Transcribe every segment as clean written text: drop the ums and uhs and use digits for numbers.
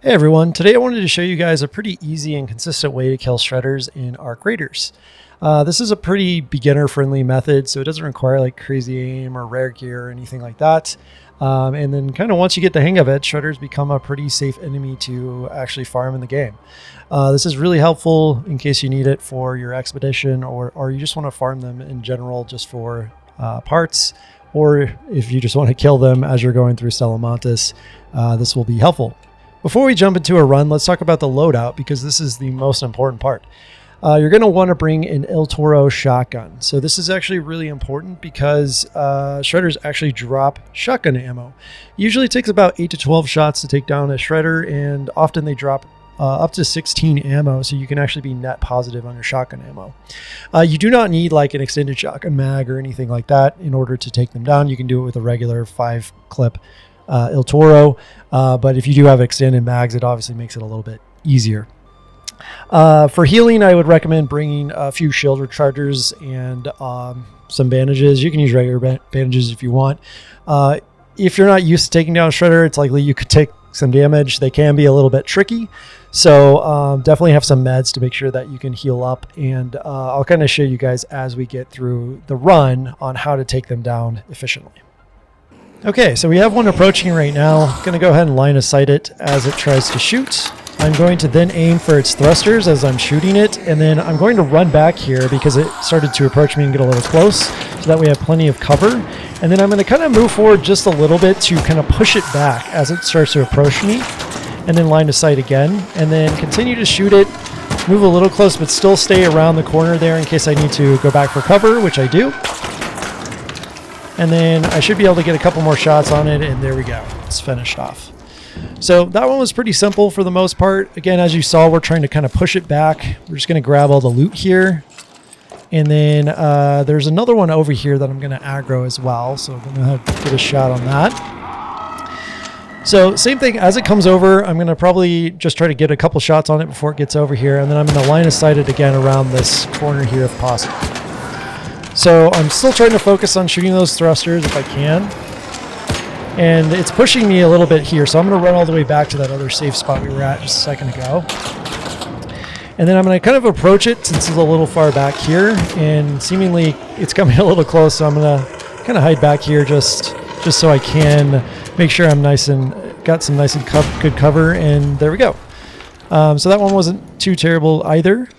Hey everyone, today I wanted to show you guys a pretty easy and consistent way to kill shredders in Arc Raiders. This is a pretty beginner friendly method, so it doesn't require like crazy aim or rare gear or anything like that. And then kind of once you get the hang of it, shredders become a pretty safe enemy to actually farm in the game. This is really helpful in case you need it for your expedition or you just want to farm them in general just for parts, or if you just want to kill them as you're going through Salamantis, this will be helpful. Before we jump into a run, let's talk about the loadout because this is the most important part. You're going to want to bring an Il Torro shotgun. So this is actually really important because shredders actually drop shotgun ammo. Usually it takes about 8 to 12 shots to take down a shredder, and often they drop up to 16 ammo, so you can actually be net positive on your shotgun ammo. You do not need like an extended shotgun mag or anything like that in order to take them down. You can do it with a regular 5-clip Il Torro, but if you do have extended mags, it obviously makes it a little bit easier. For healing, I would recommend bringing a few shield rechargers and some bandages. You can use regular bandages if you want. If you're not used to taking down a shredder, it's likely you could take some damage. They can be a little bit tricky, so definitely have some meds to make sure that you can heal up, and I'll kind of show you guys as we get through the run on how to take them down efficiently. Okay, so we have one approaching right now. I'm going to go ahead and line of sight it as it tries to shoot. I'm going to then aim for its thrusters as I'm shooting it, and then I'm going to run back here because it started to approach me and get a little close, so that we have plenty of cover. And then I'm going to kind of move forward just a little bit to kind of push it back as it starts to approach me, and then line of sight again, and then continue to shoot it, move a little close, but still stay around the corner there in case I need to go back for cover, which I do. And then I should be able to get a couple more shots on it, and there we go. It's finished off. So that one was pretty simple for the most part. Again, as you saw, we're trying to kind of push it back. We're just going to grab all the loot here. And then there's another one over here that I'm going to aggro as well. So I'm going to have to get a shot on that. So same thing, as it comes over, I'm going to probably just try to get a couple shots on it before it gets over here. And then I'm going to line of sight it again around this corner here if possible. So I'm still trying to focus on shooting those thrusters if I can. And it's pushing me a little bit here, so I'm going to run all the way back to that other safe spot we were at just a second ago. And then I'm going to kind of approach it since it's a little far back here, and seemingly it's coming a little close, so I'm going to kind of hide back here just so I can make sure I'm got some nice and good cover, and there we go. So that one wasn't too terrible either.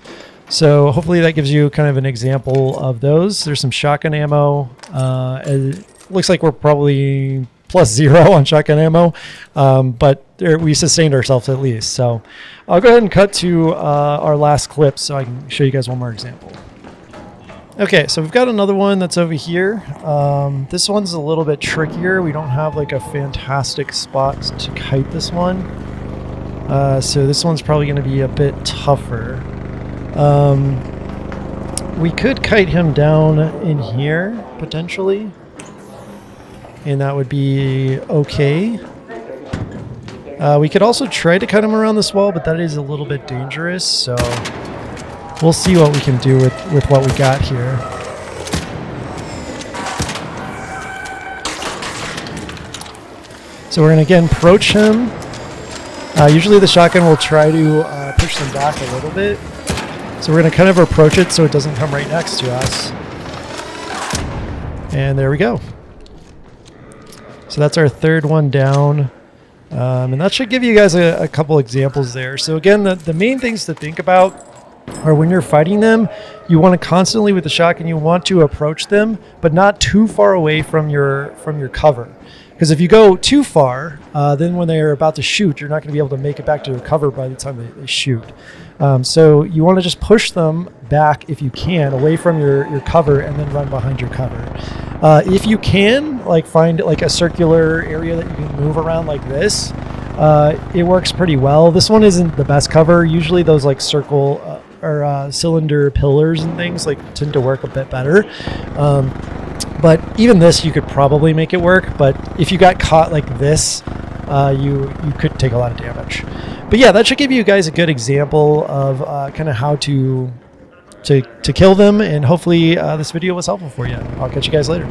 So hopefully that gives you kind of an example of those. There's some shotgun ammo. It looks like we're probably +0 on shotgun ammo, but we sustained ourselves at least. So I'll go ahead and cut to our last clip so I can show you guys one more example. Okay, so we've got another one that's over here. This one's a little bit trickier. We don't have like a fantastic spot to kite this one. So this one's probably going to be a bit tougher. We could kite him down in here potentially, and that would be okay. We could also try to cut him around this wall, but that is a little bit dangerous, so we'll see what we can do with what we got here. So we're going to again approach him. Usually the shotgun will try to push them back a little bit. So we're going to kind of approach it so it doesn't come right next to us. And there we go. So that's our third one down. And that should give you guys a couple examples there. So again, the main things to think about are when you're fighting them, you want to constantly, with the shotgun, you want to approach them, but not too far away from your cover. Because if you go too far, then when they're about to shoot, you're not going to be able to make it back to their cover by the time they shoot. So you want to just push them back if you can, away from your cover, and then run behind your cover. If you can, like find like a circular area that you can move around like this, it works pretty well. This one isn't the best cover. Usually those like circle or cylinder pillars and things like tend to work a bit better. But even this, you could probably make it work. But if you got caught like this, you could take a lot of damage. But yeah, that should give you guys a good example of kind of how to kill them. And hopefully this video was helpful for you. I'll catch you guys later.